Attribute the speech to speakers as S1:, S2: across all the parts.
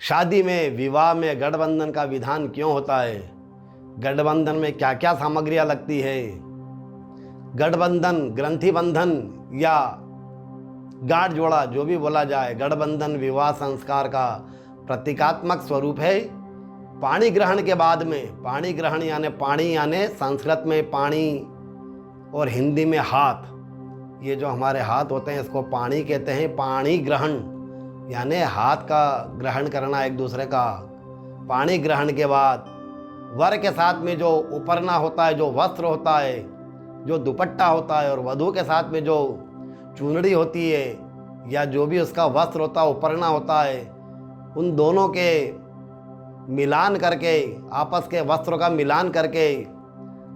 S1: शादी में, विवाह में गठबंधन का विधान क्यों होता है? गठबंधन में क्या क्या सामग्रियां लगती है? गठबंधन, ग्रंथि बंधन या गांठ जोड़ा, जो भी बोला जाए, गठबंधन विवाह संस्कार का प्रतीकात्मक स्वरूप है। पाणी ग्रहण के बाद में, पाणी ग्रहण यानी पाणी यानी संस्कृत में पाणी और हिंदी में हाथ, ये जो हमारे हाथ होते हैं इसको पाणी कहते हैं। पाणी ग्रहण यानी हाथ का ग्रहण करना एक दूसरे का। पाणी ग्रहण के बाद वर के साथ में जो उपरना होता है, जो वस्त्र होता है, जो दुपट्टा होता है, और वधू के साथ में जो चुनरी होती है या जो भी उसका वस्त्र होता है, उपरना होता है, उन दोनों के मिलान करके, आपस के वस्त्रों का मिलान करके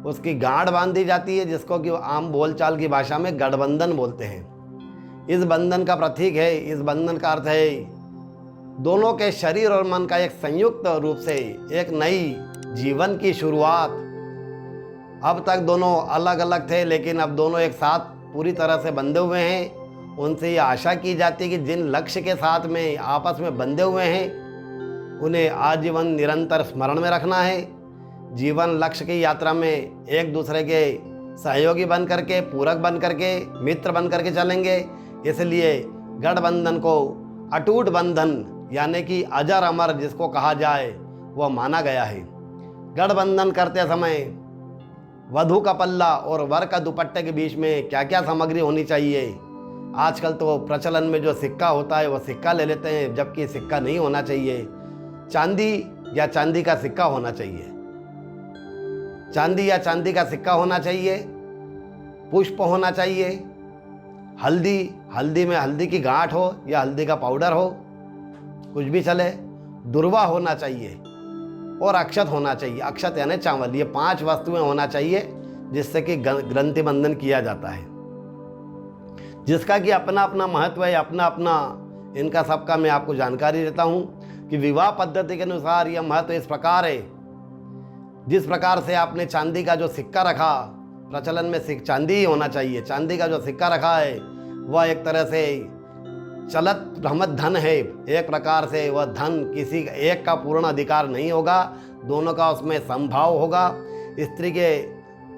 S1: उसकी गांठ बांधी जाती है, जिसको कि आम बोलचाल की भाषा में गठबंधन बोलते हैं। इस बंधन का प्रतीक है, इस बंधन का अर्थ है दोनों के शरीर और मन का एक संयुक्त रूप से एक नई जीवन की शुरुआत। अब तक दोनों अलग अलग थे, लेकिन अब दोनों एक साथ पूरी तरह से बंधे हुए हैं। उनसे ये आशा की जाती है कि जिन लक्ष्य के साथ में आपस में बंधे हुए हैं उन्हें आजीवन निरंतर स्मरण में रखना है। जीवन लक्ष्य की यात्रा में एक दूसरे के सहयोगी बन करके, पूरक बन करके, मित्र बन करके चलेंगे। इसलिए गठबंधन को अटूट बंधन यानी कि अजर अमर जिसको कहा जाए वह माना गया है। गठबंधन करते समय वधू का पल्ला और वर का दुपट्टे के बीच में क्या क्या सामग्री होनी चाहिए? आजकल तो प्रचलन में जो सिक्का होता है वह सिक्का ले लेते हैं, जबकि सिक्का नहीं होना चाहिए। चांदी या चांदी का सिक्का होना चाहिए। चांदी या चांदी का सिक्का होना चाहिए। पुष्प होना चाहिए। हल्दी, हल्दी में हल्दी की गांठ हो या हल्दी का पाउडर हो, कुछ भी चले। दुर्वा होना चाहिए और अक्षत होना चाहिए। अक्षत यानी चावल। ये 5 वस्तुएं होना चाहिए जिससे कि ग्रंथि बंधन किया जाता है, जिसका कि अपना अपना महत्व है, अपना अपना इनका सबका मैं आपको जानकारी देता हूँ कि विवाह पद्धति के अनुसार यह महत्व इस प्रकार है। जिस प्रकार से आपने चांदी का जो सिक्का रखा, प्रचलन में चांदी ही होना चाहिए। चांदी का जो सिक्का रखा है वह एक तरह से चलत भ्रमत धन है। एक प्रकार से वह धन किसी एक का पूर्ण अधिकार नहीं होगा, दोनों का उसमें समभाव होगा। स्त्री के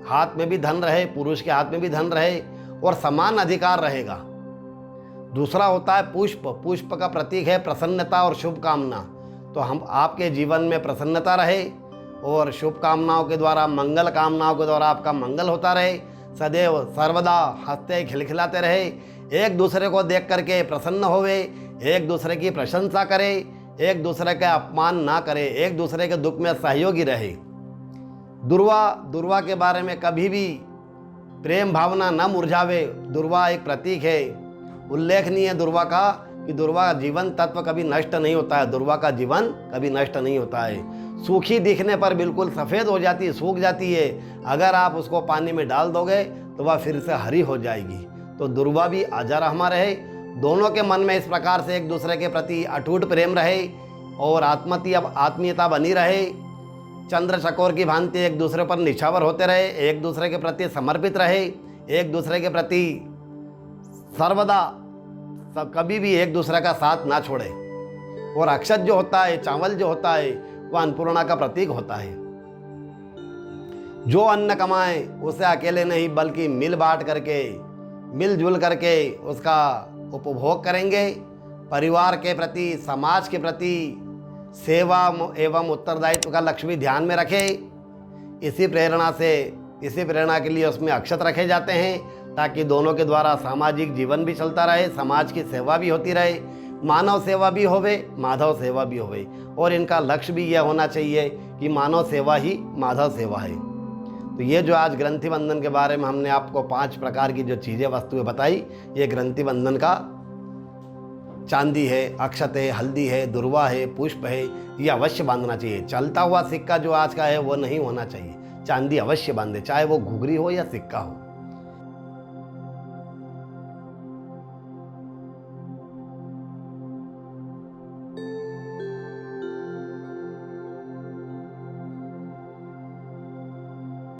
S1: हाथ में भी धन रहे, पुरुष के हाथ में भी धन रहे और समान अधिकार रहेगा। दूसरा होता है पुष्प। पुष्प का प्रतीक है प्रसन्नता और शुभकामना। तो हम आपके जीवन में प्रसन्नता रहे और शुभकामनाओं के द्वारा, मंगल कामनाओं के द्वारा आपका मंगल होता रहे। सदैव सर्वदा हंसते खिलखिलाते रहे, एक दूसरे को देख करके प्रसन्न होवे, एक दूसरे की प्रशंसा करे, एक दूसरे का अपमान ना करे, एक दूसरे के दुख में सहयोगी रहे। दुर्वा, दुर्वा के बारे में कभी भी प्रेम भावना न मुरझावे। दुर्वा एक प्रतीक है। उल्लेखनीय है दुर्वा का कि दुर्वा जीवन तत्व कभी नष्ट नहीं होता है। दुर्वा का जीवन कभी नष्ट नहीं होता है। सूखी दिखने पर बिल्कुल सफ़ेद हो जाती है, सूख जाती है। अगर आप उसको पानी में डाल दोगे तो वह फिर से हरी हो जाएगी। तो दुर्वा भी अजर अमर रहे। दोनों के मन में इस प्रकार से एक दूसरे के प्रति अटूट प्रेम रहे और आत्मीयता बनी रहे। चंद्र चकोर की भांति एक दूसरे पर निछावर होते रहे, एक दूसरे के प्रति समर्पित रहे, एक दूसरे के प्रति सर्वदा कभी भी एक दूसरे का साथ ना छोड़े। और अक्षत जो होता है, चावल जो होता है, वह अन्नपूर्णा का प्रतीक होता है। जो अन्न कमाए उसे अकेले नहीं बल्कि मिल बांट करके, मिलजुल करके उसका उपभोग करेंगे। परिवार के प्रति, समाज के प्रति सेवा एवं उत्तरदायित्व का लक्ष्य भी ध्यान में रखे। इसी प्रेरणा के लिए उसमें अक्षत रखे जाते हैं ताकि दोनों के द्वारा सामाजिक जीवन भी चलता रहे, समाज की सेवा भी होती रहे, मानव सेवा भी होवे, माधव सेवा भी होवे। और इनका लक्ष्य भी यह होना चाहिए कि मानव सेवा ही माधव सेवा है। तो ये जो आज ग्रंथि बंधन के बारे में हमने आपको 5 प्रकार की जो चीज़ें, वस्तुएं बताई, ये ग्रंथि बंधन का चांदी है, अक्षत है, हल्दी है, दुर्वा है, पुष्प है, ये अवश्य बांधना चाहिए। चलता हुआ सिक्का जो आज का है वो नहीं होना चाहिए। चांदी अवश्य बांधे, चाहे वो घुघरी हो या सिक्का हो।